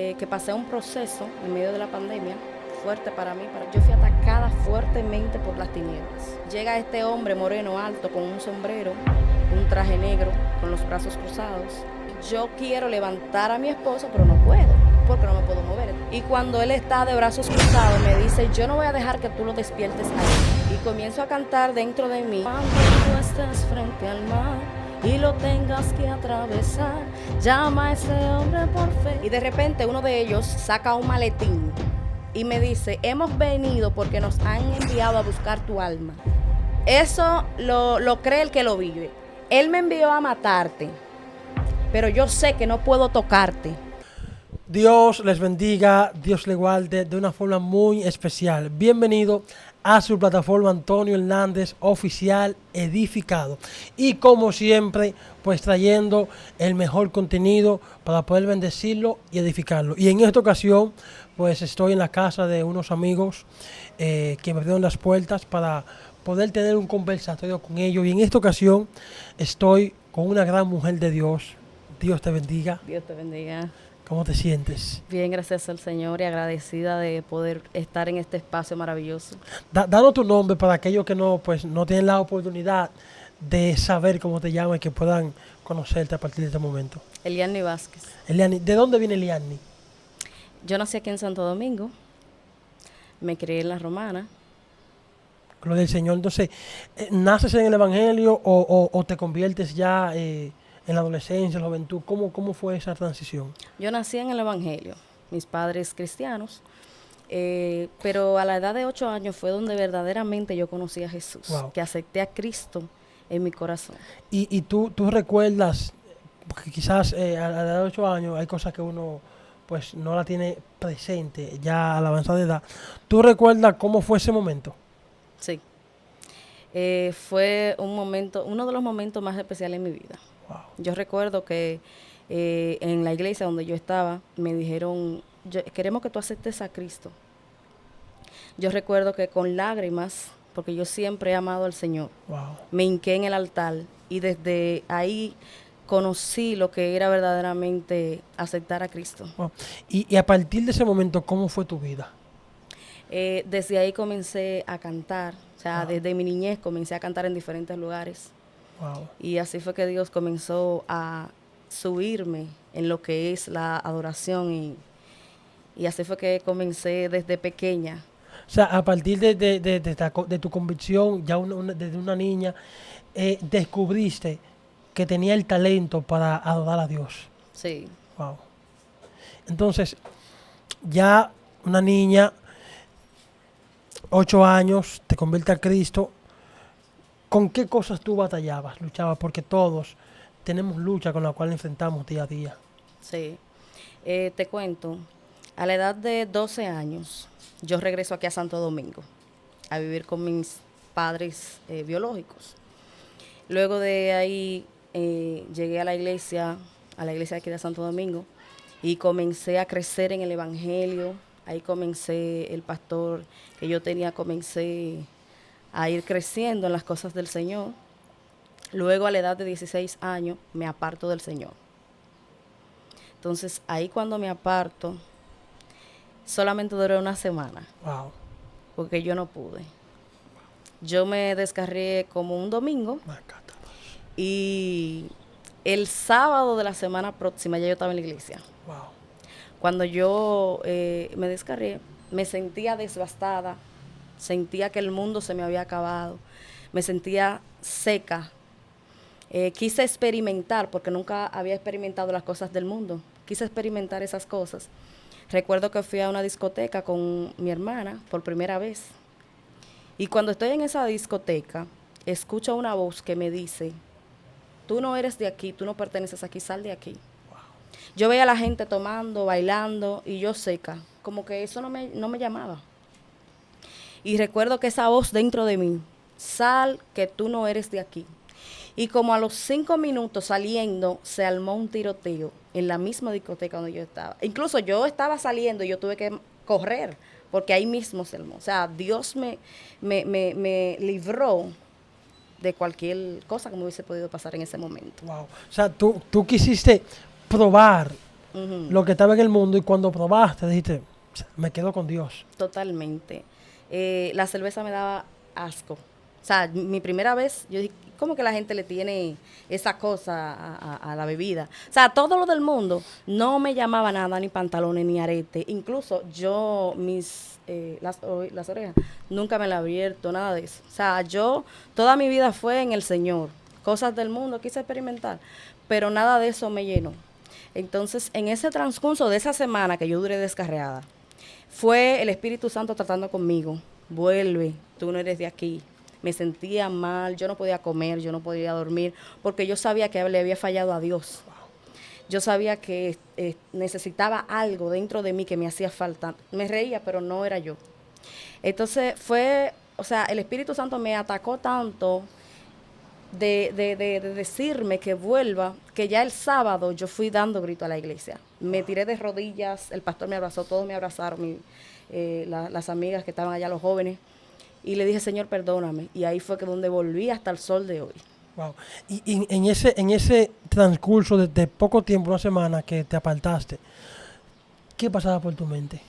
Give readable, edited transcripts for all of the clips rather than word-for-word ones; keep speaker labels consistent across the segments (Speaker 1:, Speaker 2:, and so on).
Speaker 1: Que pasé un proceso en medio de la pandemia fuerte para mí. Yo fui atacada fuertemente por las tinieblas. Llega este hombre moreno alto con un sombrero, un traje negro, con los brazos cruzados. Yo quiero levantar a mi esposo, pero no puedo, porque no me puedo mover. Y cuando él está de brazos cruzados, me dice, yo no voy a dejar que tú lo despiertes ahí. Y comienzo a cantar dentro de mí. Cuando tú estés frente al mar y lo tengas que atravesar, llama a ese hombre por fe. Y de repente uno de ellos saca un maletín y me dice, hemos venido porque nos han enviado a buscar tu alma. Eso lo cree el que lo vive. Él me envió a matarte, pero yo sé que no puedo tocarte.
Speaker 2: Dios les bendiga, Dios les guarde de una forma muy especial. Bienvenido a su plataforma Antonio Hernández Oficial Edificado. Y como siempre, pues trayendo el mejor contenido para poder bendecirlo y edificarlo. Y en esta ocasión, pues estoy en la casa de unos amigos que me abrieron las puertas para poder tener un conversatorio con ellos. Y en esta ocasión estoy con una gran mujer de Dios. Dios te bendiga.
Speaker 1: Dios te bendiga.
Speaker 2: ¿Cómo te sientes?
Speaker 1: Bien, gracias al Señor y agradecida de poder estar en este espacio maravilloso.
Speaker 2: Danos tu nombre para aquellos que no tienen la oportunidad de saber cómo te llamas y que puedan conocerte a partir de este momento.
Speaker 1: Eliani Vázquez.
Speaker 2: Eliani, ¿de dónde viene Eliani?
Speaker 1: Yo nací aquí en Santo Domingo, me crié en La Romana.
Speaker 2: Gloria al Señor. Entonces, ¿naces en el Evangelio o te conviertes ya en la adolescencia, en la juventud? ¿Cómo fue esa transición?
Speaker 1: Yo nací en el Evangelio, mis padres cristianos, pero a la edad de 8 años fue donde verdaderamente yo conocí a Jesús,
Speaker 2: Wow.
Speaker 1: que acepté a Cristo en mi corazón.
Speaker 2: Y tú recuerdas, porque quizás a la edad de 8 años hay cosas que uno pues no la tiene presente ya a la avanzada edad. ¿Tú recuerdas cómo fue ese momento?
Speaker 1: Sí, fue un momento, uno de los momentos más especiales en mi vida.
Speaker 2: Wow.
Speaker 1: Yo recuerdo que en la iglesia donde yo estaba me dijeron, queremos que tú aceptes a Cristo. Yo recuerdo que con lágrimas, porque yo siempre he amado al Señor,
Speaker 2: Wow.
Speaker 1: me hinqué en el altar y desde ahí conocí lo que era verdaderamente aceptar a Cristo.
Speaker 2: Wow. Y a partir de ese momento, ¿cómo fue tu vida?
Speaker 1: Desde ahí comencé a cantar, o sea,
Speaker 2: Wow.
Speaker 1: desde mi niñez comencé a cantar en diferentes lugares.
Speaker 2: Wow.
Speaker 1: Y así fue que Dios comenzó a subirme en lo que es la adoración y así fue que comencé desde pequeña.
Speaker 2: O sea, a partir de tu convicción, ya desde una niña, descubriste que tenía el talento para adorar a Dios.
Speaker 1: Sí.
Speaker 2: Wow. Entonces, ya una niña, 8 años, te convierte a Cristo. ¿Con qué cosas tú luchabas? Porque todos tenemos lucha con la cual enfrentamos día a día.
Speaker 1: Sí. Te cuento, a la edad de 12 años, yo regreso aquí a Santo Domingo a vivir con mis padres biológicos. Luego de ahí llegué a la iglesia de aquí de Santo Domingo, y comencé a crecer en el Evangelio. Ahí comencé, el pastor que yo tenía, comencé a ir creciendo en las cosas del Señor. Luego, a la edad de 16 años, me aparto del Señor. Entonces, ahí cuando me aparto, solamente duré una semana,
Speaker 2: Wow.
Speaker 1: porque yo no pude. Yo me descarrié como un domingo y el sábado de la semana próxima ya yo estaba en la iglesia.
Speaker 2: Wow.
Speaker 1: Cuando yo me descarrié, me sentía devastada, sentía que el mundo se me había acabado, me sentía seca. Quise experimentar, porque nunca había experimentado las cosas del mundo. Quise experimentar esas cosas. Recuerdo que fui a una discoteca con mi hermana por primera vez. Y cuando estoy en esa discoteca, escucho una voz que me dice, tú no eres de aquí, tú no perteneces aquí, sal de aquí. Wow. Yo veía a la gente tomando, bailando, y yo seca, como que eso no me llamaba. Y recuerdo que esa voz dentro de mí, sal, que tú no eres de aquí. Y como a los 5 minutos saliendo, se armó un tiroteo en la misma discoteca donde yo estaba. Incluso yo estaba saliendo y yo tuve que correr, porque ahí mismo se armó. O sea, Dios me libró de cualquier cosa que me hubiese podido pasar en ese momento.
Speaker 2: Wow. O sea, tú quisiste probar lo que estaba en el mundo, y cuando probaste dijiste, me quedo con Dios.
Speaker 1: Totalmente. La cerveza me daba asco. O sea, mi primera vez, yo dije, ¿cómo que la gente le tiene esa cosa a la bebida? O sea, todo lo del mundo no me llamaba nada, ni pantalones, ni arete. Incluso yo, las orejas, nunca me la he abierto, nada de eso. O sea, yo, toda mi vida fue en el Señor. Cosas del mundo quise experimentar, pero nada de eso me llenó. Entonces, en ese transcurso de esa semana que yo duré descarriada, fue el Espíritu Santo tratando conmigo. Vuelve, tú no eres de aquí. Me sentía mal, yo no podía comer, yo no podía dormir, porque yo sabía que le había fallado a Dios. Yo sabía que necesitaba algo dentro de mí que me hacía falta. Me reía, pero no era yo. Entonces o sea, el Espíritu Santo me atacó tanto de decirme que vuelva, que ya el sábado yo fui dando grito a la iglesia. Me tiré de rodillas, el pastor me abrazó, todos me abrazaron, las amigas que estaban allá, los jóvenes, y le dije, Señor, perdóname. Y ahí fue que donde volví hasta el sol de hoy.
Speaker 2: Wow. Y en ese transcurso de poco tiempo, una semana que te apartaste, ¿qué pasaba por tu mente?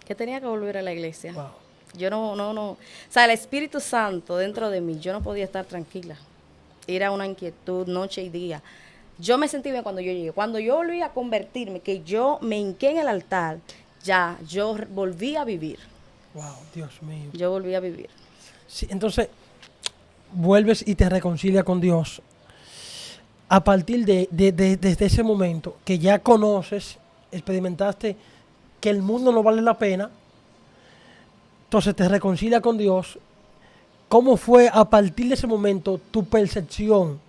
Speaker 1: Que tenía que volver a la iglesia.
Speaker 2: Wow.
Speaker 1: Yo no. O sea, el Espíritu Santo dentro de mí, yo no podía estar tranquila. Era una inquietud noche y día. Yo me sentí bien cuando yo llegué. Cuando yo volví a convertirme, que yo me hinqué en el altar, ya, yo volví a vivir.
Speaker 2: Wow, Dios mío.
Speaker 1: Yo volví a vivir.
Speaker 2: Sí, entonces, vuelves y te reconcilias con Dios. A partir desde ese momento que ya conoces, experimentaste que el mundo no vale la pena, entonces te reconcilias con Dios. ¿Cómo fue a partir de ese momento tu percepción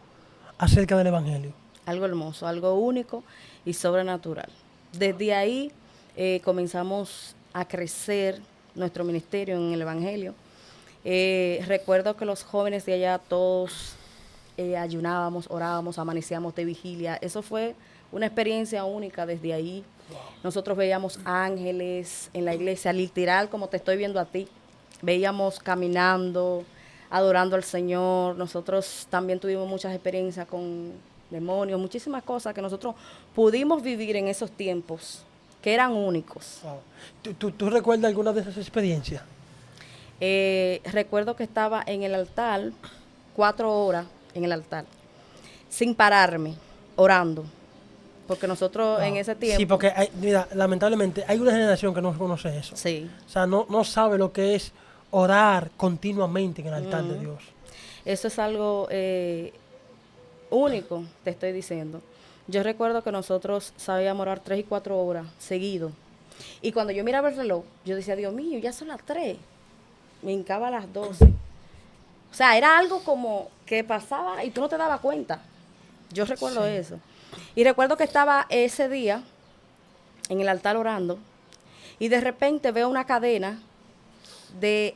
Speaker 2: acerca del Evangelio?
Speaker 1: Algo hermoso, algo único y sobrenatural. Desde ahí comenzamos a crecer nuestro ministerio en el Evangelio. Recuerdo que los jóvenes de allá todos ayunábamos, orábamos, amanecíamos de vigilia. Eso fue una experiencia única desde ahí. Wow. Nosotros veíamos ángeles en la iglesia, literal como te estoy viendo a ti. Veíamos caminando, adorando al Señor. Nosotros también tuvimos muchas experiencias con demonios, muchísimas cosas que nosotros pudimos vivir en esos tiempos, que eran únicos.
Speaker 2: Wow. ¿Tú recuerdas alguna de esas experiencias?
Speaker 1: Recuerdo que estaba en el altar, 4 horas en el altar, sin pararme, orando. Porque nosotros en ese tiempo...
Speaker 2: Sí, porque mira, lamentablemente hay una generación que no conoce eso.
Speaker 1: Sí.
Speaker 2: O sea, no sabe lo que es orar continuamente en el altar de Dios.
Speaker 1: Eso es algo único, te estoy diciendo. Yo recuerdo que nosotros sabíamos orar 3 y 4 horas seguido. Y cuando yo miraba el reloj, yo decía, Dios mío, ya son las 3. Me hincaba a las 12. O sea, era algo como que pasaba y tú no te dabas cuenta. Yo recuerdo eso. Y recuerdo que estaba ese día en el altar orando y de repente veo una cadena de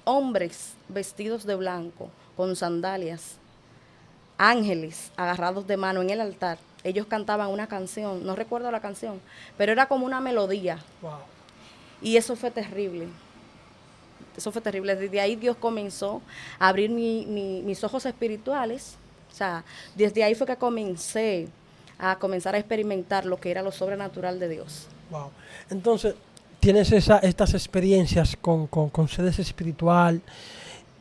Speaker 1: hombres vestidos de blanco, con sandalias, ángeles agarrados de mano en el altar. Ellos cantaban una canción, no recuerdo la canción, pero era como una melodía.
Speaker 2: Wow.
Speaker 1: Y eso fue terrible. Eso fue terrible. Desde ahí Dios comenzó a abrir mis ojos espirituales. O sea, desde ahí fue que comencé a comenzar a experimentar lo que era lo sobrenatural de Dios.
Speaker 2: Wow. Entonces, tienes estas experiencias con sedes espiritual,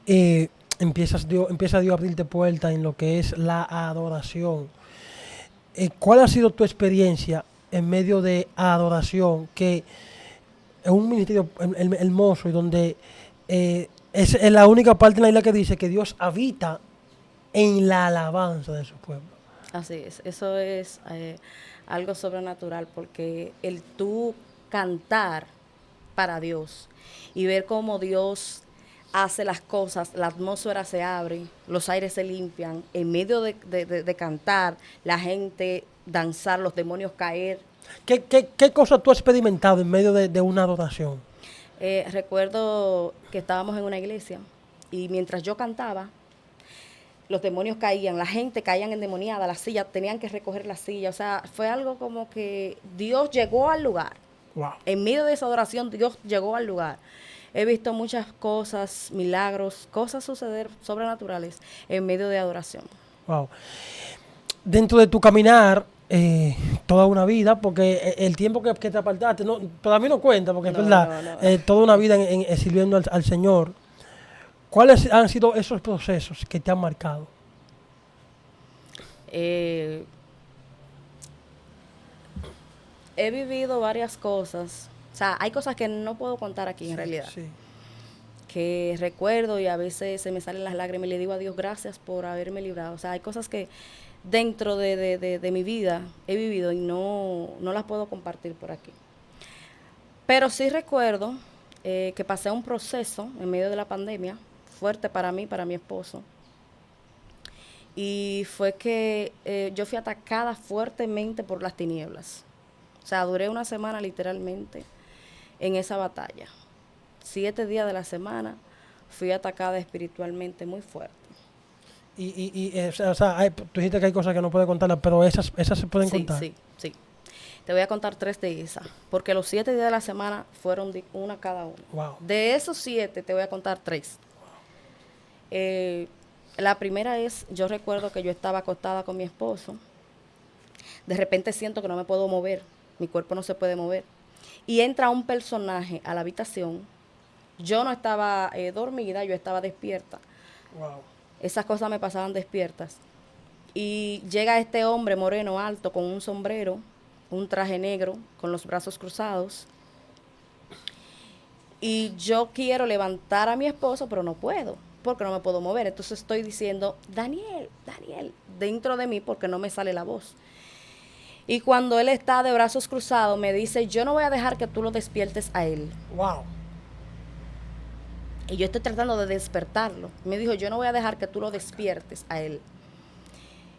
Speaker 2: empieza Dios a abrirte puertas en lo que es la adoración. ¿Cuál ha sido tu experiencia en medio de adoración, que es un ministerio hermoso y donde es la única parte en la isla que dice que Dios habita en la alabanza de su pueblo?
Speaker 1: Así es, eso es algo sobrenatural, porque el tú cantar para Dios y ver cómo Dios hace las cosas, la atmósfera se abre, los aires se limpian, en medio de cantar, la gente danzar, los demonios caer.
Speaker 2: ¿Qué cosa tú has experimentado en medio de una adoración?
Speaker 1: Recuerdo que estábamos en una iglesia y mientras yo cantaba, los demonios caían, la gente caían endemoniada, las sillas, tenían que recoger las sillas. O sea, fue algo como que Dios llegó al lugar.
Speaker 2: Wow.
Speaker 1: En medio de esa adoración, Dios llegó al lugar. He visto muchas cosas, milagros, cosas suceder sobrenaturales en medio de adoración.
Speaker 2: Wow. Dentro de tu caminar, toda una vida, porque el tiempo que te apartaste, no, para mí no cuenta, porque es
Speaker 1: No,
Speaker 2: verdad,
Speaker 1: no, no.
Speaker 2: toda una vida sirviendo al Señor. ¿Cuáles han sido esos procesos que te han marcado?
Speaker 1: Eh, He vivido varias cosas. O sea, hay cosas que no puedo contar aquí en realidad.
Speaker 2: Sí.
Speaker 1: Que recuerdo y a veces se me salen las lágrimas y le digo a Dios gracias por haberme librado. O sea, hay cosas que dentro de mi vida he vivido y no las puedo compartir por aquí. Pero sí recuerdo que pasé un proceso en medio de la pandemia, fuerte para mí, para mi esposo. Y fue que yo fui atacada fuertemente por las tinieblas. O sea, duré una semana literalmente en esa batalla. 7 días de la semana fui atacada espiritualmente muy fuerte.
Speaker 2: O sea, tú dijiste que hay cosas que no puedes contarlas, pero esas se pueden
Speaker 1: Sí,
Speaker 2: contar.
Speaker 1: sí, sí. Te voy a contar 3 de esas, porque los 7 días de la semana fueron una cada uno.
Speaker 2: Wow.
Speaker 1: De esos 7 te voy a contar 3. La primera es, yo recuerdo que yo estaba acostada con mi esposo, de repente siento que no me puedo mover, mi cuerpo no se puede mover, y entra un personaje a la habitación. Yo no estaba dormida, yo estaba despierta.
Speaker 2: Wow.
Speaker 1: Esas cosas me pasaban despiertas. Y llega este hombre moreno, alto, con un sombrero, un traje negro, con los brazos cruzados. Y yo quiero levantar a mi esposo, pero no puedo, porque no me puedo mover. Entonces estoy diciendo, Daniel, Daniel, dentro de mí, porque no me sale la voz. Y cuando él está de brazos cruzados, me dice, yo no voy a dejar que tú lo despiertes a él.
Speaker 2: Wow.
Speaker 1: Y yo estoy tratando de despertarlo. Me dijo, yo no voy a dejar que tú lo despiertes a él.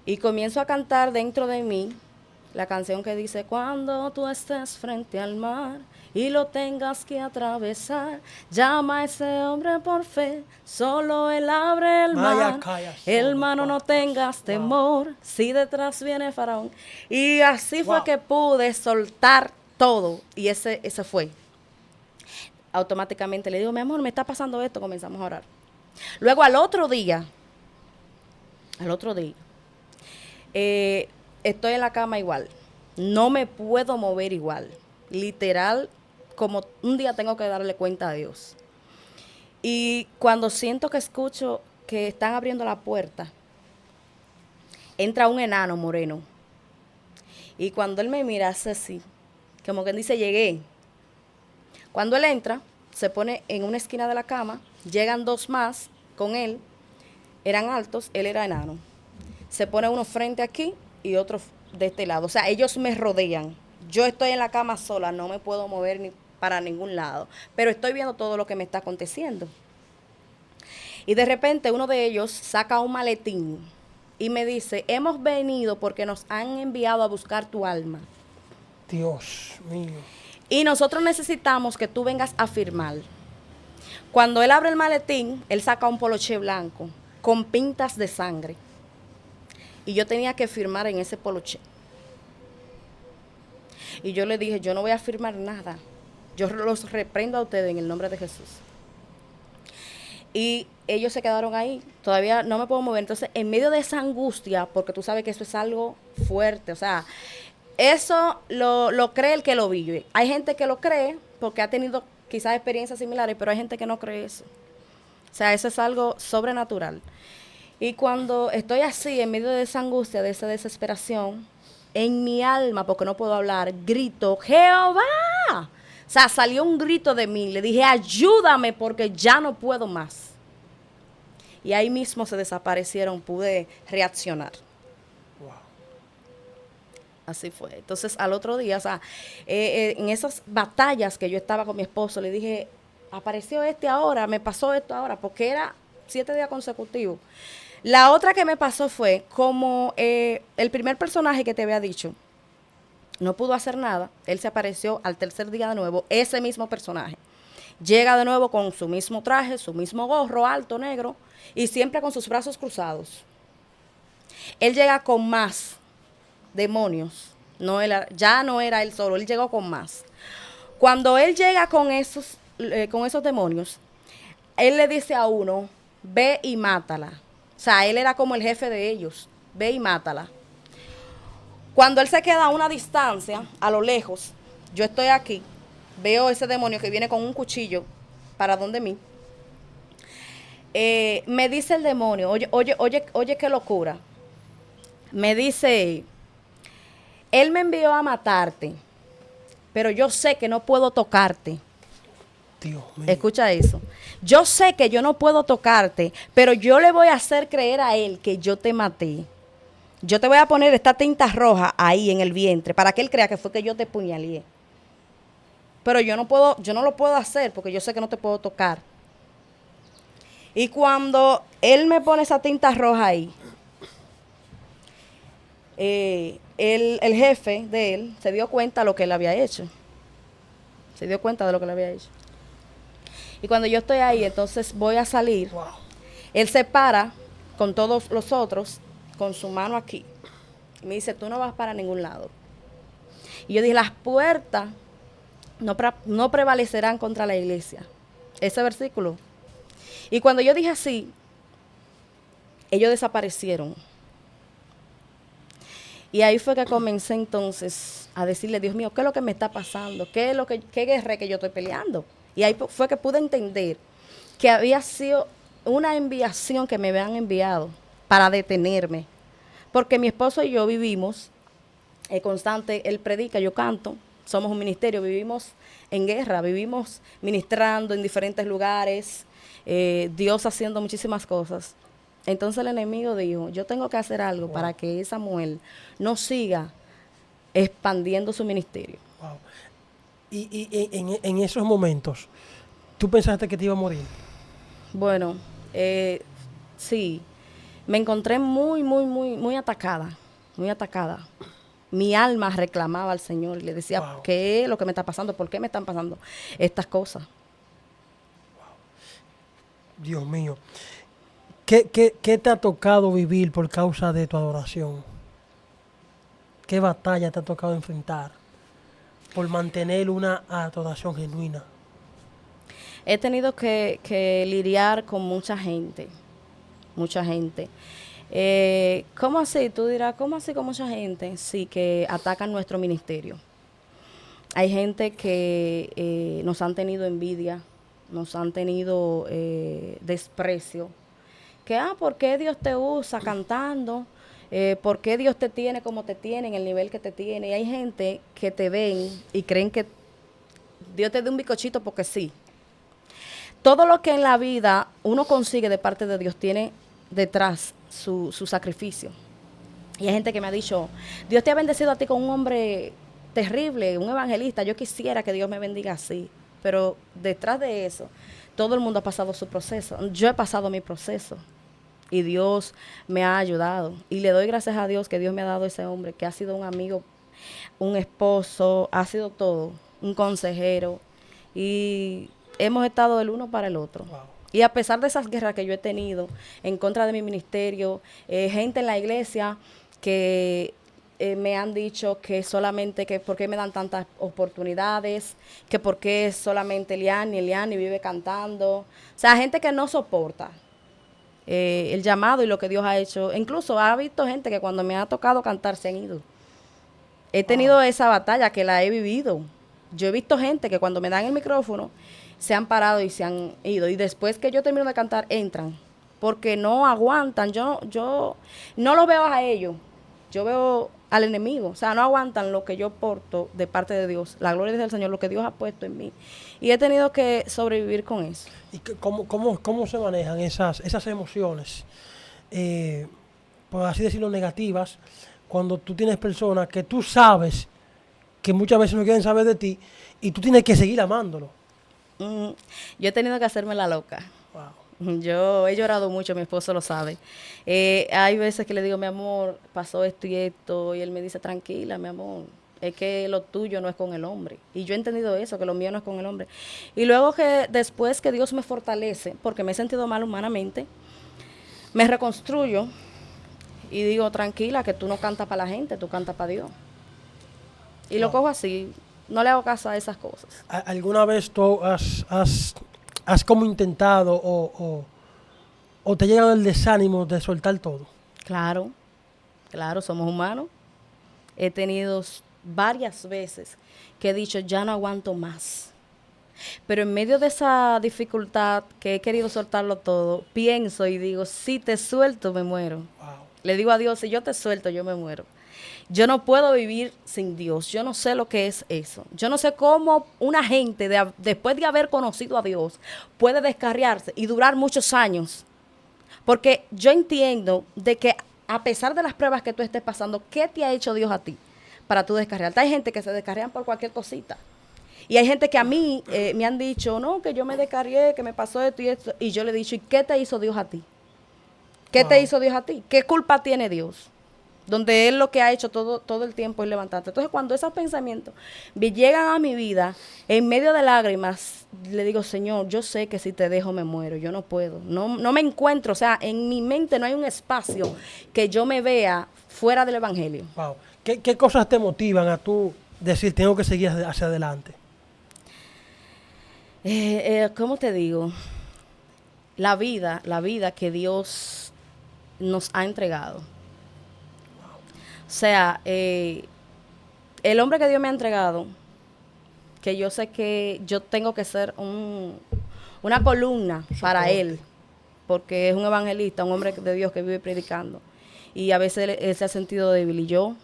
Speaker 1: Y comienzo a cantar dentro de mí la canción que dice, cuando tú estés frente al mar y lo tengas que atravesar, llama a ese hombre por fe, solo él abre el mar. Hermano, no tengas temor, si detrás viene Faraón. Y así fue que pude soltar todo. Y ese fue. Automáticamente le digo, mi amor, me está pasando esto, comenzamos a orar. Luego al otro día, estoy en la cama igual, no me puedo mover igual, literal, como un día tengo que darle cuenta a Dios. Y cuando siento que escucho que están abriendo la puerta, entra un enano moreno. Y cuando él me mira, hace así, como que dice, llegué. Cuando él entra, se pone en una esquina de la cama, llegan 2 más con él, eran altos, él era enano. Se pone uno frente aquí y otro de este lado. O sea, ellos me rodean. Yo estoy en la cama sola, no me puedo mover ni para ningún lado, pero estoy viendo todo lo que me está aconteciendo. Y de repente uno de ellos saca un maletín y me dice, hemos venido porque nos han enviado a buscar tu alma.
Speaker 2: Dios mío.
Speaker 1: Y nosotros necesitamos que tú vengas a firmar. Cuando él abre el maletín, él saca un poloché blanco con pintas de sangre. Y yo tenía que firmar en ese poloché. Y yo le dije, yo no voy a firmar nada. Yo los reprendo a ustedes en el nombre de Jesús. Y ellos se quedaron ahí. Todavía no me puedo mover. Entonces, en medio de esa angustia, porque tú sabes que eso es algo fuerte, o sea, eso lo cree el que lo vive. Hay gente que lo cree porque ha tenido quizás experiencias similares, pero hay gente que no cree eso. O sea, eso es algo sobrenatural. Y cuando estoy así, en medio de esa angustia, de esa desesperación, en mi alma, porque no puedo hablar, grito, ¡Jehová! O sea, salió un grito de mí. Le dije, ayúdame porque ya no puedo más. Y ahí mismo se desaparecieron, pude reaccionar.
Speaker 2: Wow.
Speaker 1: Así fue. Entonces, al otro día, o sea, en esas batallas que yo estaba con mi esposo, le dije, apareció ahora, me pasó esto ahora, porque era 7 días consecutivos. La otra que me pasó fue como el primer personaje que te había dicho no pudo hacer nada, él se apareció al tercer día de nuevo, ese mismo personaje. Llega de nuevo con su mismo traje, su mismo gorro alto, negro, y siempre con sus brazos cruzados. Él llega con más demonios, ya no era él solo, él llegó con más. Cuando él llega con esos demonios, él le dice a uno, ve y mátala. O sea, él era como el jefe de ellos. Ve y mátala. Cuando él se queda a una distancia, a lo lejos, yo estoy aquí, veo ese demonio que viene con un cuchillo para donde mí. Me dice el demonio, oye, qué locura. Me dice, él me envió a matarte, pero yo sé que no puedo tocarte.
Speaker 2: Dios mío.
Speaker 1: Escucha eso. Yo sé que yo no puedo tocarte, pero yo le voy a hacer creer a él que yo te maté. Yo te voy a poner esta tinta roja ahí en el vientre para que él crea que fue que yo te puñalé. Pero yo no lo puedo hacer porque yo sé que no te puedo tocar. Y cuando él me pone esa tinta roja ahí, el jefe de él se dio cuenta de lo que él había hecho. Se dio cuenta de lo que él había hecho. Y cuando yo estoy ahí, entonces voy a salir.
Speaker 2: Wow.
Speaker 1: Él se para con todos los otros, con su mano aquí. Y me dice, tú no vas para ningún lado. Y yo dije, las puertas no prevalecerán contra la iglesia. Ese versículo. Y cuando yo dije así, ellos desaparecieron. Y ahí fue que comencé entonces a decirle, Dios mío, ¿qué es lo que me está pasando? ¿Qué guerra que yo estoy peleando? Y ahí fue que pude entender que había sido una enviación que me habían enviado para detenerme. Porque mi esposo y yo vivimos constante, él predica, yo canto, somos un ministerio, vivimos en guerra, vivimos ministrando en diferentes lugares, Dios haciendo muchísimas cosas. Entonces el enemigo dijo, yo tengo que hacer algo para que esa mujer no siga expandiendo su ministerio.
Speaker 2: Wow. Y en esos momentos, ¿tú pensaste que te iba a morir?
Speaker 1: Bueno, sí, me encontré muy atacada, muy atacada. Mi alma reclamaba al Señor y le decía,
Speaker 2: wow,
Speaker 1: ¿qué es lo que me está pasando? ¿Por qué me están pasando estas cosas?
Speaker 2: Dios mío. ¿Qué te ha tocado vivir por causa de tu adoración? ¿Qué batalla te ha tocado enfrentar por mantener una adoración genuina?
Speaker 1: He tenido que lidiar con mucha gente, mucha gente. ¿Cómo así? Tú dirás, ¿cómo así con mucha gente? Sí, que atacan nuestro ministerio. Hay gente que nos han tenido envidia, nos han tenido desprecio. Que, ¿por qué Dios te usa cantando? ¿Por qué Dios te tiene como te tiene, en el nivel que te tiene? Y hay gente que te ven y creen que Dios te dé un bicochito porque sí. Todo lo que en la vida uno consigue de parte de Dios tiene detrás su sacrificio. Y hay gente que me ha dicho, Dios te ha bendecido a ti con un hombre terrible, un evangelista. Yo quisiera que Dios me bendiga así. Pero detrás de eso, todo el mundo ha pasado su proceso. Yo he pasado mi proceso. Y Dios me ha ayudado. Y le doy gracias a Dios que Dios me ha dado ese hombre, que ha sido un amigo, un esposo, ha sido todo, un consejero. Y hemos estado el uno para el otro.
Speaker 2: Wow.
Speaker 1: Y a pesar de esas guerras que yo he tenido en contra de mi ministerio, gente en la iglesia que me han dicho que solamente, que por qué me dan tantas oportunidades, que por qué solamente Eliani vive cantando. O sea, gente que no soporta el llamado y lo que Dios ha hecho. Incluso ha visto gente que cuando me ha tocado cantar se han ido. He tenido esa batalla que la he vivido. Yo he visto gente que cuando me dan el micrófono se han parado y se han ido. Y después que yo termino de cantar, entran. Porque no aguantan. Yo no los veo a ellos. Yo veo al enemigo. O sea, no aguantan lo que yo porto de parte de Dios. La gloria del Señor, lo que Dios ha puesto en mí. Y he tenido que sobrevivir con eso.
Speaker 2: ¿Y cómo se manejan esas emociones, por así decirlo, negativas, cuando tú tienes personas que tú sabes que muchas veces no quieren saber de ti y tú tienes que seguir amándolo?
Speaker 1: Yo he tenido que hacerme la loca.
Speaker 2: Wow.
Speaker 1: Yo he llorado mucho, mi esposo lo sabe. Hay veces que le digo, mi amor, pasó esto y esto, y él me dice, tranquila, mi amor, es que lo tuyo no es con el hombre. Y yo he entendido eso, que lo mío no es con el hombre. Y luego que después que Dios me fortalece, porque me he sentido mal humanamente, me reconstruyo y digo, tranquila, que tú no cantas para la gente, tú cantas para Dios. Y lo cojo así, no le hago caso a esas cosas.
Speaker 2: ¿Alguna vez tú has como intentado o te ha llegado el desánimo de soltar todo?
Speaker 1: Claro, somos humanos. He tenido varias veces que he dicho, ya no aguanto más. Pero en medio de esa dificultad que he querido soltarlo todo, pienso y digo, si te suelto, me muero.
Speaker 2: Wow.
Speaker 1: Le digo a Dios, si yo te suelto, yo me muero. Yo no puedo vivir sin Dios. Yo no sé lo que es eso. Yo no sé cómo una gente, después de haber conocido a Dios, puede descarriarse y durar muchos años. Porque yo entiendo de que a pesar de las pruebas que tú estés pasando, ¿qué te ha hecho Dios a ti para tú descarriarte? Hay gente que se descarrian por cualquier cosita. Y hay gente que a mí me han dicho, no, que yo me descarrié, que me pasó esto y esto. Y yo le he dicho, ¿y qué te hizo Dios a ti? ¿Qué te
Speaker 2: Wow.
Speaker 1: hizo Dios a ti? ¿Qué culpa tiene Dios? Donde Él lo que ha hecho todo el tiempo es levantarte. Entonces, cuando esos pensamientos llegan a mi vida, en medio de lágrimas, le digo, Señor, yo sé que si te dejo me muero, yo no puedo. No me encuentro, o sea, en mi mente no hay un espacio que yo me vea fuera del Evangelio.
Speaker 2: Wow. ¿Qué cosas te motivan a tú decir, tengo que seguir hacia adelante?
Speaker 1: ¿Cómo te digo? La vida que Dios nos ha entregado. O sea, el hombre que Dios me ha entregado, que yo sé que yo tengo que ser una columna para
Speaker 2: Soporte.
Speaker 1: él, porque es un evangelista, un hombre de Dios que vive predicando. Y a veces él se ha sentido débil y yo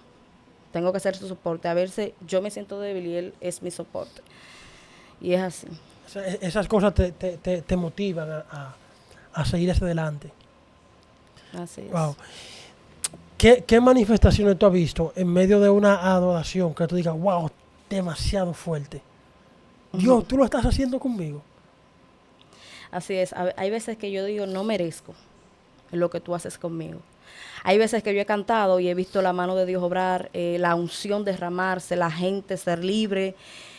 Speaker 1: tengo que ser su soporte. A veces yo me siento débil y él es mi soporte. Y es así.
Speaker 2: O sea, esas cosas te motivan a seguir hacia adelante.
Speaker 1: Así
Speaker 2: Wow.
Speaker 1: es.
Speaker 2: ¿Qué manifestaciones tú has visto en medio de una adoración que tú digas, wow, demasiado fuerte? Dios, tú lo estás haciendo conmigo.
Speaker 1: Así es. Hay veces que yo digo, no merezco lo que tú haces conmigo. Hay veces que yo he cantado y he visto la mano de Dios obrar, la unción derramarse, la gente ser libre,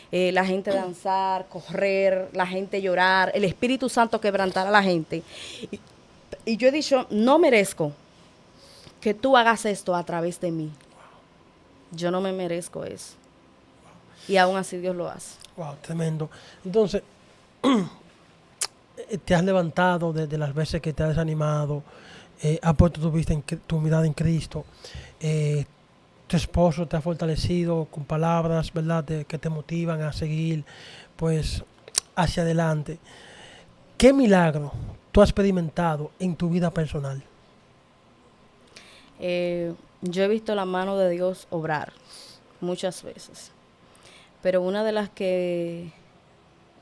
Speaker 1: la gente danzar, correr, la gente llorar, el Espíritu Santo quebrantar a la gente. Y, y yo he dicho, no merezco que tú hagas esto a través de mí. Yo no me merezco eso. Y aún así Dios lo hace.
Speaker 2: Wow, tremendo. Entonces, te has levantado desde las veces que te has desanimado, has puesto tu, vista tu mirada en Cristo, eh, tu esposo te ha fortalecido con palabras, ¿verdad?, que te motivan a seguir, pues, hacia adelante. ¿Qué milagro tú has experimentado en tu vida personal?
Speaker 1: Yo he visto la mano de Dios obrar muchas veces. Pero una de las que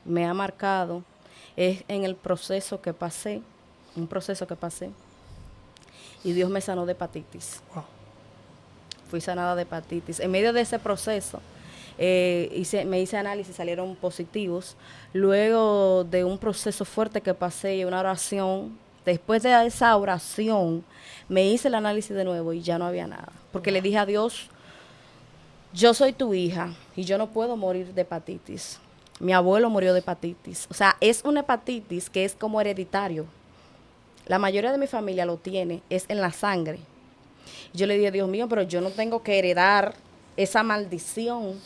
Speaker 1: me ha marcado es en el proceso que pasé, un proceso que pasé, y Dios me sanó de hepatitis.
Speaker 2: Wow,
Speaker 1: Fui sanada de hepatitis. En medio de ese proceso, me hice análisis, salieron positivos. Luego de un proceso fuerte que pasé y una oración, después de esa oración, me hice el análisis de nuevo y ya no había nada. Porque le dije a Dios, yo soy tu hija y yo no puedo morir de hepatitis. Mi abuelo murió de hepatitis. O sea, es una hepatitis que es como hereditario. La mayoría de mi familia lo tiene, es en la sangre. Yo le dije, Dios mío, pero yo no tengo que heredar esa maldición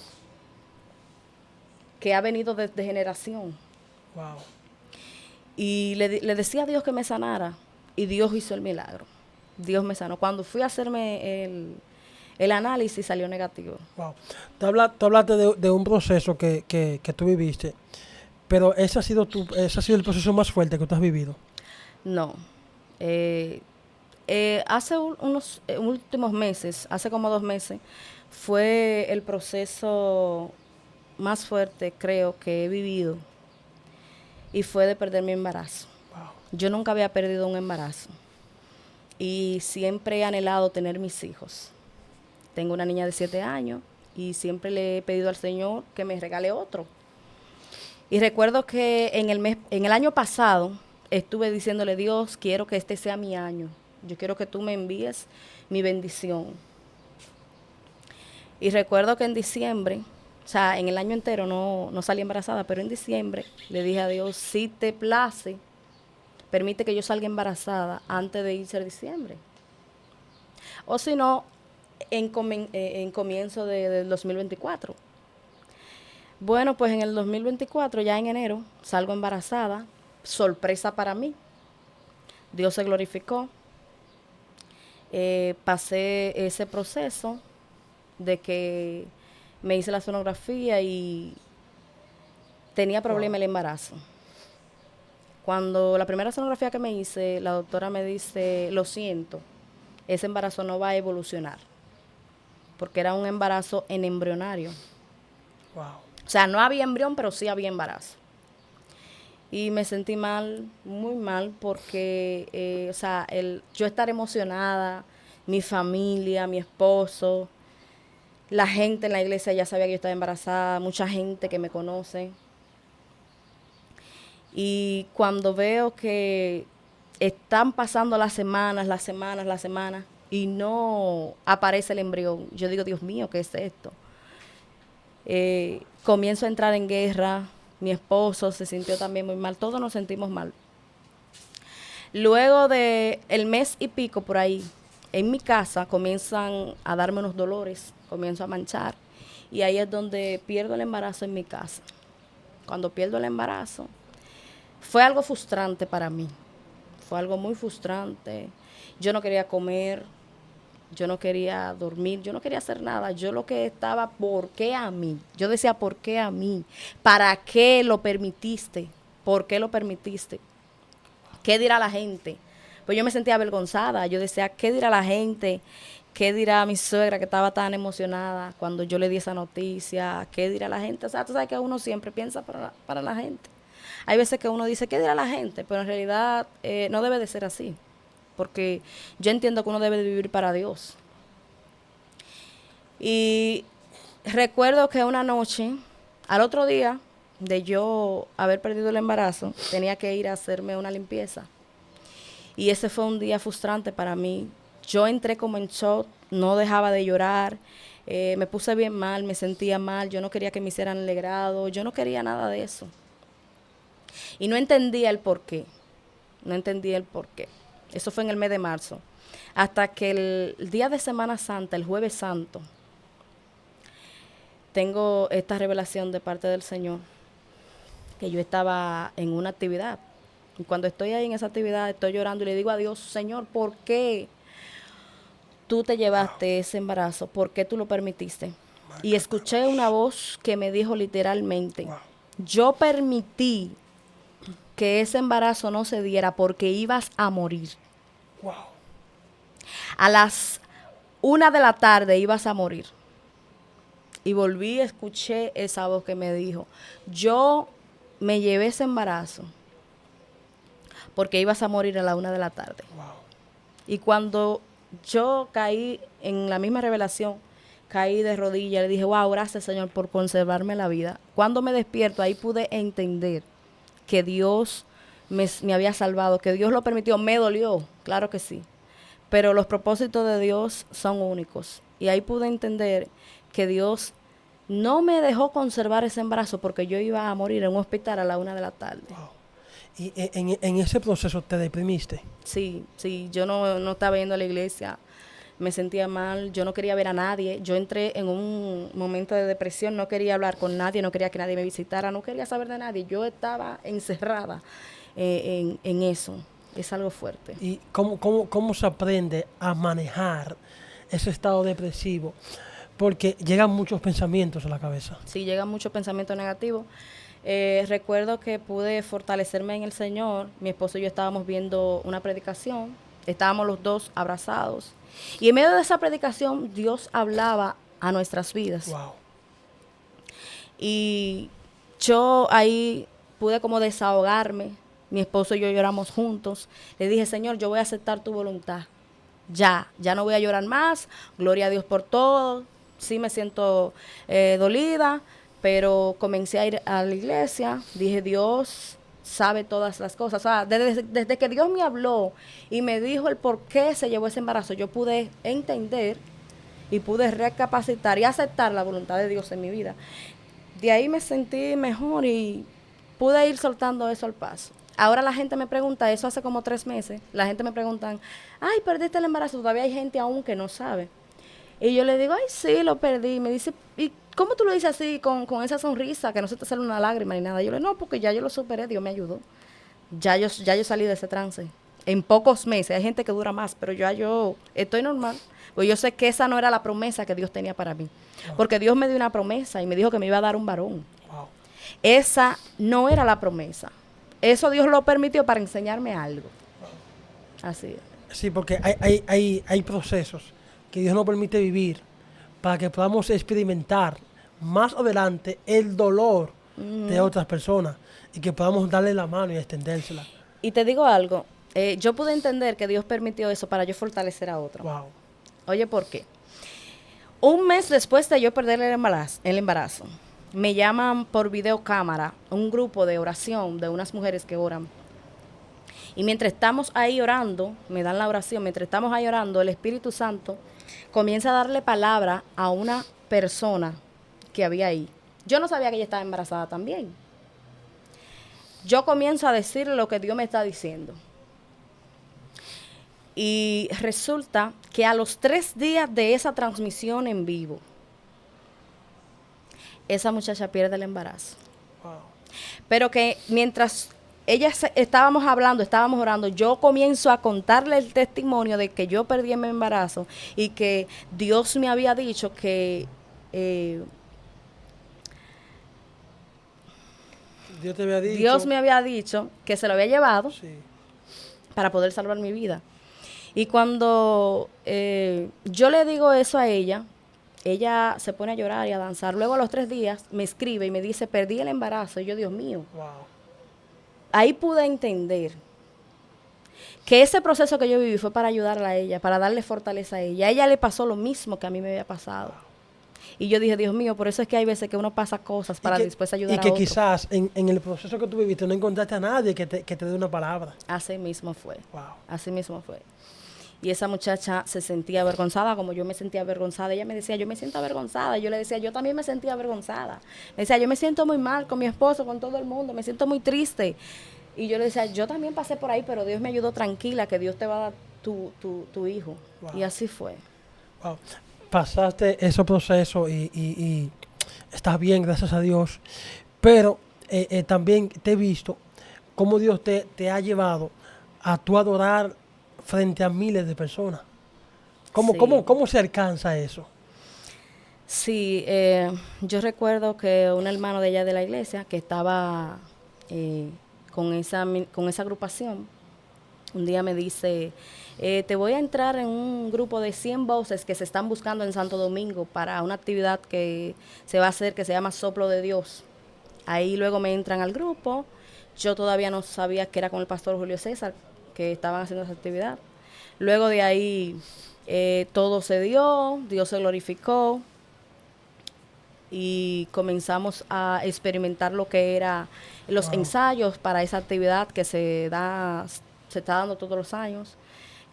Speaker 1: que ha venido desde generación.
Speaker 2: wow.
Speaker 1: Y le decía a Dios que me sanara y Dios hizo el milagro. Dios me sanó. Cuando fui a hacerme el análisis salió negativo.
Speaker 2: Wow. Tú hablaste de un proceso que tú viviste, pero ese ha sido el proceso más fuerte que tú has vivido.
Speaker 1: No. Hace unos últimos meses, hace como 2 meses, fue el proceso más fuerte, creo, que he vivido. Y fue de perder mi embarazo.
Speaker 2: Wow.
Speaker 1: Yo nunca había perdido un embarazo. Y siempre he anhelado tener mis hijos. Tengo una niña de 7 años y siempre le he pedido al Señor que me regale otro. Y recuerdo que en el año pasado estuve diciéndole, Dios, quiero que este sea mi año. Yo quiero que tú me envíes mi bendición. Y recuerdo que en diciembre, o sea, en el año entero no salí embarazada, pero en diciembre le dije a Dios, si te place, permite que yo salga embarazada antes de irse a diciembre. O si no, en comienzo del 2024. Bueno, pues en el 2024, ya en enero, salgo embarazada. Sorpresa para mí. Dios se glorificó. Pasé ese proceso. de que me hice la sonografía y tenía problema el embarazo. Cuando la primera sonografía que me hice, la doctora me dice, lo siento, ese embarazo no va a evolucionar, porque era un embarazo en embrionario.
Speaker 2: Wow.
Speaker 1: O sea, no había embrión, pero sí había embarazo. Y me sentí mal, muy mal, porque, o sea, yo estar emocionada, mi familia, mi esposo, la gente en la iglesia ya sabía que yo estaba embarazada, mucha gente que me conoce. Y cuando veo que están pasando las semanas, y no aparece el embrión, yo digo, Dios mío, ¿qué es esto? Comienzo a entrar en guerra, mi esposo se sintió también muy mal, todos nos sentimos mal. Luego de el mes y pico por ahí, en mi casa comienzan a darme unos dolores, comienzo a manchar, y ahí es donde pierdo el embarazo en mi casa. Cuando pierdo el embarazo, fue algo frustrante para mí, fue algo muy frustrante. Yo no quería comer, yo no quería dormir, yo no quería hacer nada. Yo lo que estaba, ¿por qué a mí? Yo decía, ¿por qué a mí? ¿Para qué lo permitiste? ¿Por qué lo permitiste? ¿Qué dirá la gente? Pues yo me sentía avergonzada. Yo decía, ¿qué dirá la gente? ¿Qué dirá mi suegra que estaba tan emocionada cuando yo le di esa noticia? ¿Qué dirá la gente? O sea, tú sabes que uno siempre piensa para la gente. Hay veces que uno dice, ¿qué dirá la gente? Pero en realidad no debe de ser así. Porque yo entiendo que uno debe de vivir para Dios. Y recuerdo que una noche, al otro día de yo haber perdido el embarazo, tenía que ir a hacerme una limpieza. Y ese fue un día frustrante para mí. Yo entré como en shock, no dejaba de llorar, me puse bien mal, me sentía mal, yo no quería que me hicieran el legrado, yo no quería nada de eso. Y no entendía el por qué, no entendía el por qué. Eso fue en el mes de marzo. Hasta que el día de Semana Santa, el Jueves Santo, tengo esta revelación de parte del Señor, que yo estaba en una actividad. Y cuando estoy ahí en esa actividad, estoy llorando y le digo a Dios, Señor, ¿por qué tú te llevaste ese embarazo? ¿Por qué tú lo permitiste? Y escuché una voz que me dijo literalmente, yo permití que ese embarazo no se diera porque ibas a morir.
Speaker 2: Wow.
Speaker 1: A las 1 de la tarde ibas a morir. Y volví y escuché esa voz que me dijo, yo me llevé ese embarazo porque ibas a morir a la 1 de la tarde.
Speaker 2: Wow.
Speaker 1: Y cuando yo caí en la misma revelación, caí de rodillas, le dije, wow, gracias Señor por conservarme la vida. Cuando me despierto, ahí pude entender que Dios me había salvado, que Dios lo permitió. Me dolió, claro que sí, pero los propósitos de Dios son únicos. Y ahí pude entender que Dios no me dejó conservar ese embarazo porque yo iba a morir en un hospital a la 1 de la tarde.
Speaker 2: Wow. Y en ese proceso te deprimiste.
Speaker 1: Sí, yo no estaba yendo a la iglesia, me sentía mal, yo no quería ver a nadie, yo entré en un momento de depresión, no quería hablar con nadie, no quería que nadie me visitara, no quería saber de nadie, yo estaba encerrada en eso, es algo fuerte.
Speaker 2: ¿Y cómo se aprende a manejar ese estado depresivo? Porque llegan muchos pensamientos a la cabeza.
Speaker 1: Sí, llegan muchos pensamientos negativos. Recuerdo que pude fortalecerme en el Señor. Mi esposo y yo estábamos viendo una predicación. Estábamos los dos abrazados. Y en medio de esa predicación, Dios hablaba a nuestras vidas.
Speaker 2: Wow.
Speaker 1: Y yo ahí pude como desahogarme. Mi esposo y yo lloramos juntos. Le dije, Señor, yo voy a aceptar tu voluntad. Ya no voy a llorar más. Gloria a Dios por todo. Sí me siento dolida, pero comencé a ir a la iglesia. Dije, Dios sabe todas las cosas. O sea, desde que Dios me habló y me dijo el por qué se llevó ese embarazo, yo pude entender y pude recapacitar y aceptar la voluntad de Dios en mi vida. De ahí me sentí mejor y pude ir soltando eso al paso. Ahora la gente me pregunta, eso hace como 3 meses, la gente me pregunta, ay, perdiste el embarazo, todavía hay gente aún que no sabe. Y yo le digo, ay, sí, lo perdí. Me dice, ¿y cómo tú lo dices así, con esa sonrisa, que no se te sale una lágrima ni nada? Yo le digo, no, porque ya yo lo superé, Dios me ayudó. Ya yo salí de ese trance. en pocos meses. Hay gente que dura más, pero yo estoy normal. Pues yo sé que esa no era la promesa que Dios tenía para mí. Porque Dios me dio una promesa y me dijo que me iba a dar un varón.
Speaker 2: Wow.
Speaker 1: Esa no era la promesa. Eso Dios lo permitió para enseñarme algo. Así es.
Speaker 2: Sí, porque hay procesos que Dios nos permite vivir para que podamos experimentar más adelante el dolor de otras personas y que podamos darle la mano y extendérsela.
Speaker 1: Y te digo algo, yo pude entender que Dios permitió eso para yo fortalecer a otro.
Speaker 2: Wow.
Speaker 1: Oye, ¿por qué? Un mes después de yo perder el embarazo, me llaman por videocámara un grupo de oración de unas mujeres que oran. Y mientras estamos ahí orando, me dan la oración, mientras estamos ahí orando, el Espíritu Santo comienza a darle palabra a una persona que había ahí. Yo no sabía que ella estaba embarazada también. Yo comienzo a decirle lo que Dios me está diciendo. Y resulta que a los 3 días de esa transmisión en vivo, esa muchacha pierde el embarazo.
Speaker 2: Wow.
Speaker 1: Pero que mientras estábamos hablando, estábamos orando, yo comienzo a contarle el testimonio de que yo perdí mi embarazo y que Dios me había dicho que
Speaker 2: Dios te había dicho.
Speaker 1: Dios me había dicho que se lo había llevado
Speaker 2: Sí.
Speaker 1: para poder salvar mi vida. Y cuando yo le digo eso a ella se pone a llorar y a danzar. Luego a los 3 días me escribe y me dice, perdí el embarazo. Y yo, Dios mío.
Speaker 2: Wow.
Speaker 1: Ahí pude entender que ese proceso que yo viví fue para ayudarla a ella, para darle fortaleza a ella. A ella le pasó lo mismo que a mí me había pasado. Y yo dije, Dios mío, por eso es que hay veces que uno pasa cosas para después ayudar a otro.
Speaker 2: Y que quizás en el proceso que tú viviste no encontraste a nadie que te dé una palabra.
Speaker 1: Así mismo fue.
Speaker 2: Wow.
Speaker 1: Así mismo fue. Y esa muchacha se sentía avergonzada como yo me sentía avergonzada. Ella me decía, yo me siento avergonzada. Y yo le decía, yo también me sentía avergonzada. Me decía, yo me siento muy mal con mi esposo, con todo el mundo, me siento muy triste. Y yo le decía, yo también pasé por ahí, pero Dios me ayudó, tranquila, que Dios te va a dar tu hijo.
Speaker 2: Wow.
Speaker 1: Y así fue.
Speaker 2: Wow. Pasaste ese proceso y estás bien, gracias a Dios. Pero también te he visto cómo Dios te ha llevado a tu adorar frente a miles de personas.
Speaker 1: Sí.
Speaker 2: ¿Cómo se alcanza eso?
Speaker 1: Sí, yo recuerdo que un hermano de allá de la iglesia que estaba con esa agrupación, un día me dice, te voy a entrar en un grupo de 100 voces que se están buscando en Santo Domingo para una actividad que se va a hacer que se llama Soplo de Dios. Ahí luego me entran al grupo. Yo todavía no sabía que era con el pastor Julio César que estaban haciendo esa actividad. Luego de ahí todo se dio, Dios se glorificó y comenzamos a experimentar lo que era los ensayos para esa actividad que se está dando todos los años.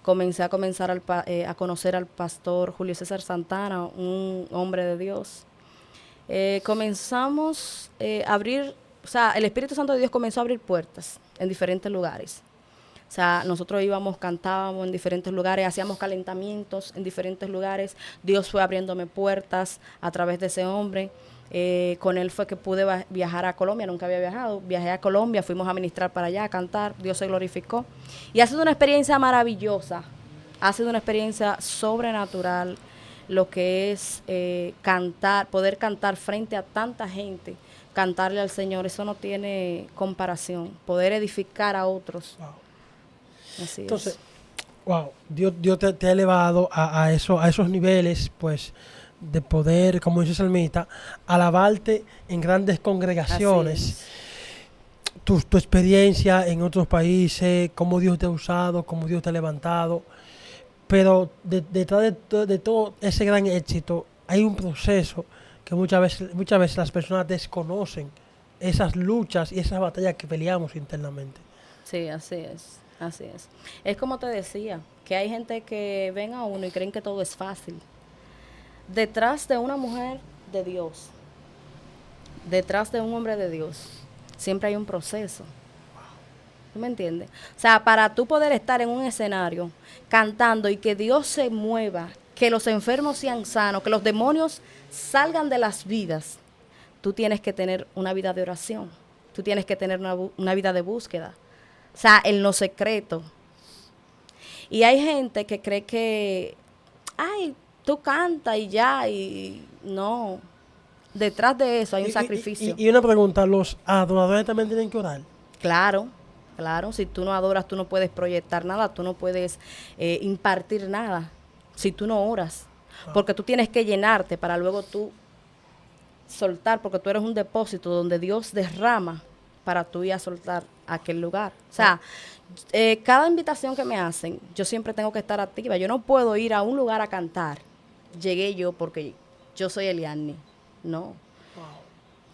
Speaker 1: Comencé a conocer al pastor Julio César Santana, un hombre de Dios. Comenzamos a abrir, o sea, el Espíritu Santo de Dios comenzó a abrir puertas en diferentes lugares. O sea, nosotros íbamos, cantábamos en diferentes lugares, hacíamos calentamientos en diferentes lugares. Dios fue abriéndome puertas a través de ese hombre. Con él fue que pude viajar a Colombia, nunca había viajado. Viajé a Colombia, fuimos a ministrar para allá, a cantar. Dios se glorificó. Y ha sido una experiencia maravillosa. Ha sido una experiencia sobrenatural lo que es cantar, poder cantar frente a tanta gente, cantarle al Señor. Eso no tiene comparación. Poder edificar a otros.
Speaker 2: Wow.
Speaker 1: Así
Speaker 2: Entonces,
Speaker 1: es.
Speaker 2: wow, Dios te ha elevado a esos niveles, pues, de poder, como dice Salmita, alabarte en grandes congregaciones. Tu experiencia en otros países, cómo Dios te ha usado, cómo Dios te ha levantado. Pero detrás de todo ese gran éxito hay un proceso que muchas veces las personas desconocen, esas luchas y esas batallas que peleamos internamente.
Speaker 1: Sí, así es. Así es. Es como te decía, que hay gente que ven a uno y creen que todo es fácil. Detrás de una mujer de Dios, detrás de un hombre de Dios, siempre hay un proceso. ¿Tú me entiendes? O sea, para tú poder estar en un escenario cantando y que Dios se mueva, que los enfermos sean sanos, que los demonios salgan de las vidas, tú tienes que tener una vida de oración, tú tienes que tener una vida de búsqueda. O sea, en lo secreto, Y hay gente que cree que, ay, tú cantas y ya, y no. Detrás de eso hay un sacrificio.
Speaker 2: Y una pregunta, ¿los adoradores también tienen que orar?
Speaker 1: Claro, claro, si tú no adoras, tú no puedes proyectar nada, tú no puedes impartir nada, si tú no oras. Porque tú tienes que llenarte para luego tú soltar, porque tú eres un depósito donde Dios derrama para tú ir a soltar a aquel lugar. O sea, cada invitación que me hacen, yo siempre tengo que estar activa. Yo no puedo ir a un lugar a cantar. Llegué yo porque yo soy Eliani. No.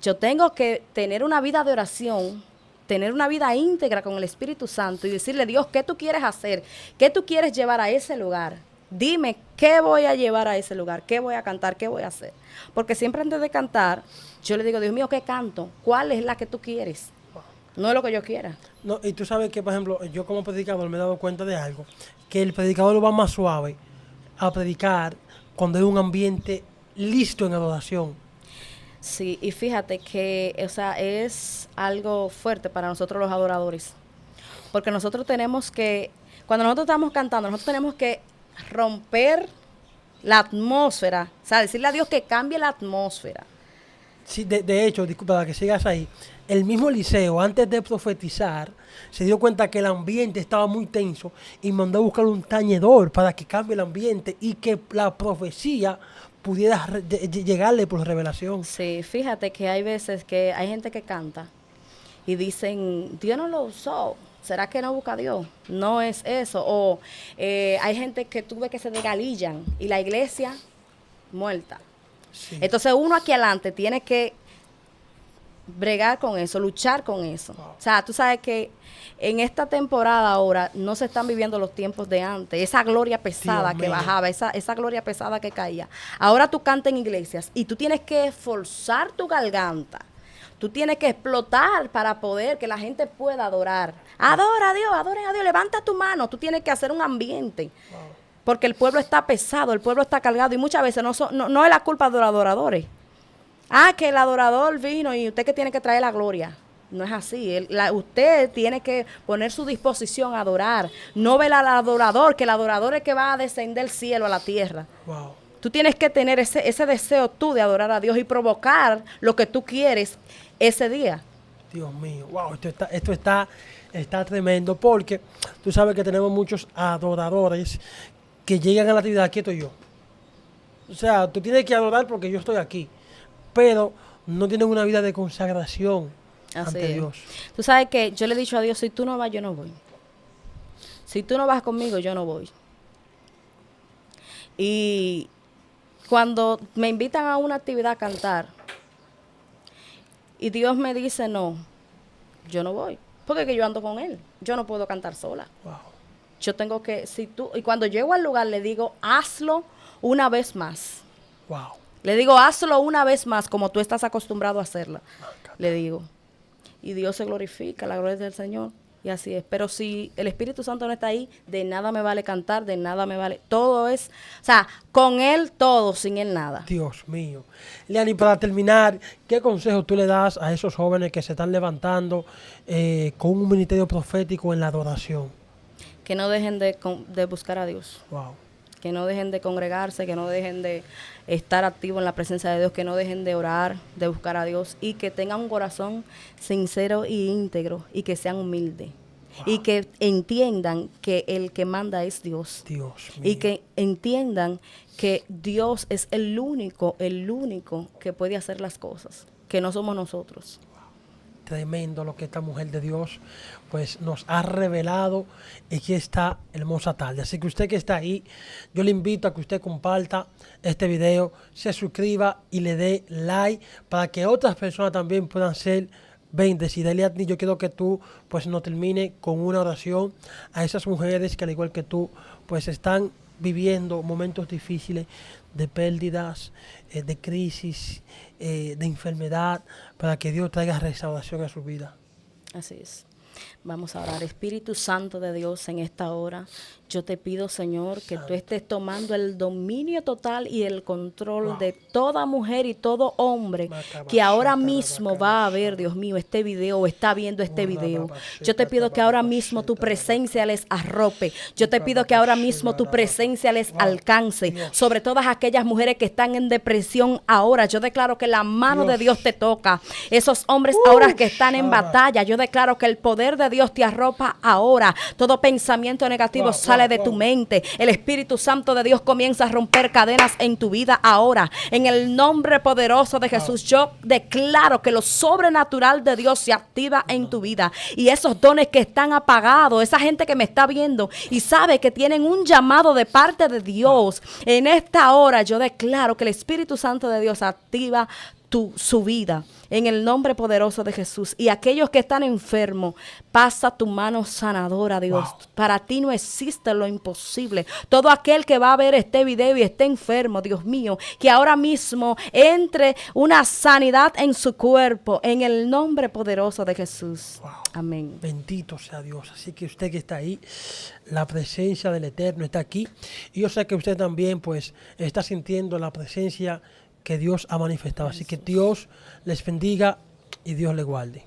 Speaker 1: Yo tengo que tener una vida de oración, tener una vida íntegra con el Espíritu Santo y decirle, Dios, ¿qué tú quieres hacer? ¿Qué tú quieres llevar a ese lugar? Dime, ¿qué voy a llevar a ese lugar? ¿Qué voy a cantar? ¿Qué voy a hacer? Porque siempre antes de cantar, yo le digo, Dios mío, ¿qué canto? ¿Cuál es la que tú quieres? No es lo que yo quiera.
Speaker 2: No, y tú sabes que, por ejemplo, yo como predicador me he dado cuenta de algo, que el predicador va más suave a predicar cuando hay un ambiente listo en adoración.
Speaker 1: Sí, y fíjate que, o sea, es algo fuerte para nosotros los adoradores. Porque nosotros tenemos que, cuando nosotros estamos cantando, nosotros tenemos que romper la atmósfera. O sea, decirle a Dios que cambie la atmósfera.
Speaker 2: Sí, de hecho, disculpa para que sigas ahí, el mismo Eliseo, antes de profetizar, se dio cuenta que el ambiente estaba muy tenso y mandó a buscar un tañedor para que cambie el ambiente y que la profecía pudiera llegarle por revelación.
Speaker 1: Sí, fíjate que hay veces que hay gente que canta y dicen, Dios no lo usó. ¿Será que no busca a Dios? No es eso. O hay gente que tú ves que se desgalillan y la iglesia muerta.
Speaker 2: Sí.
Speaker 1: Entonces uno aquí adelante tiene que bregar con eso, luchar con eso.
Speaker 2: Wow.
Speaker 1: O sea, tú sabes que en esta temporada ahora no se están viviendo los tiempos de antes. Esa gloria pesada
Speaker 2: Dios
Speaker 1: que
Speaker 2: mío.
Speaker 1: bajaba, esa gloria pesada que caía. Ahora tú cantas en iglesias y tú tienes que esforzar tu garganta. Tú tienes que explotar para poder que la gente pueda adorar. Adora a Dios, adoren a Dios, levanta tu mano. Tú tienes que hacer un ambiente.
Speaker 2: Wow.
Speaker 1: Porque el pueblo está pesado, el pueblo está cargado y muchas veces no es la culpa de los adoradores. Ah, que el adorador vino y usted que tiene que traer la gloria. No es así. Usted tiene que poner su disposición a adorar. No ver al adorador, que el adorador es que va a descender del cielo a la tierra.
Speaker 2: Wow.
Speaker 1: Tú tienes que tener ese deseo tú de adorar a Dios y provocar lo que tú quieres ese día.
Speaker 2: Dios mío, wow, está tremendo porque tú sabes que tenemos muchos adoradores que llegan a la actividad, aquí estoy yo. O sea, tú tienes que adorar porque yo estoy aquí, pero no tienen una vida de consagración
Speaker 1: Así
Speaker 2: ante
Speaker 1: es.
Speaker 2: Dios.
Speaker 1: Tú sabes que yo le he dicho a Dios, si tú no vas, yo no voy. Si tú no vas conmigo, yo no voy. Y cuando me invitan a una actividad a cantar y Dios me dice no, yo no voy. Porque es que yo ando con Él. Yo no puedo cantar sola.
Speaker 2: Wow,
Speaker 1: Yo tengo que, y cuando llego al lugar le digo, hazlo una vez más.
Speaker 2: wow.
Speaker 1: Le digo, hazlo una vez más como tú estás acostumbrado a hacerla. Le digo. Y Dios se glorifica, la gloria es del Señor. Y así es. Pero si el Espíritu Santo no está ahí, de nada me vale cantar, de nada me vale. Todo es, o sea, con Él todo, sin Él nada.
Speaker 2: Dios mío. Liani, para terminar, ¿qué consejo tú le das a esos jóvenes que se están levantando con un ministerio profético en la adoración?
Speaker 1: Que no dejen de buscar a Dios.
Speaker 2: Wow.
Speaker 1: Que no dejen de congregarse, que no dejen de estar activos en la presencia de Dios, que no dejen de orar, de buscar a Dios y que tengan un corazón sincero y íntegro y que sean humildes.
Speaker 2: Wow.
Speaker 1: Y que entiendan que el que manda es Dios.
Speaker 2: Dios mío.
Speaker 1: Y que entiendan que Dios es el único que puede hacer las cosas, que no somos nosotros.
Speaker 2: Tremendo lo que esta mujer de Dios pues nos ha revelado en esta hermosa tarde. Así que usted que está ahí, yo le invito a que usted comparta este video, se suscriba y le dé like para que otras personas también puedan ser bendecidas. Eliadni, yo quiero que tú pues nos termine con una oración a esas mujeres que al igual que tú pues están viviendo momentos difíciles de pérdidas, de crisis, de enfermedad, para que Dios traiga restauración a su vida.
Speaker 1: Así es. Vamos a orar. Espíritu Santo de Dios, en esta hora, yo te pido, Señor, que tú estés tomando el dominio total y el control de toda mujer y todo hombre que ahora mismo va a ver, Dios mío, este video o está viendo este video. Yo te pido que ahora mismo tu presencia les arrope. Yo te pido que ahora mismo tu presencia les alcance sobre todas aquellas mujeres que están en depresión ahora. Yo declaro que la mano de Dios te toca. Esos hombres ahora que están en batalla, yo declaro que el poder de Dios te arropa ahora. Todo pensamiento negativo sale de tu mente. El Espíritu Santo de Dios comienza a romper cadenas en tu vida ahora. En el nombre poderoso de Jesús, yo declaro que lo sobrenatural de Dios se activa en tu vida. Y esos dones que están apagados, esa gente que me está viendo y sabe que tienen un llamado de parte de Dios, en esta hora yo declaro que el Espíritu Santo de Dios activa su vida en el nombre poderoso de Jesús. Y aquellos que están enfermos, pasa tu mano sanadora, Dios. Para ti no existe lo imposible. Todo aquel que va a ver este video y esté enfermo, Dios mío, que ahora mismo entre una sanidad en su cuerpo en el nombre poderoso de Jesús. Amén.
Speaker 2: Bendito sea Dios. Así que usted que está ahí, la presencia del Eterno está aquí. Y yo sé que usted también pues está sintiendo la presencia que Dios ha manifestado. Así que Dios les bendiga y Dios les guarde.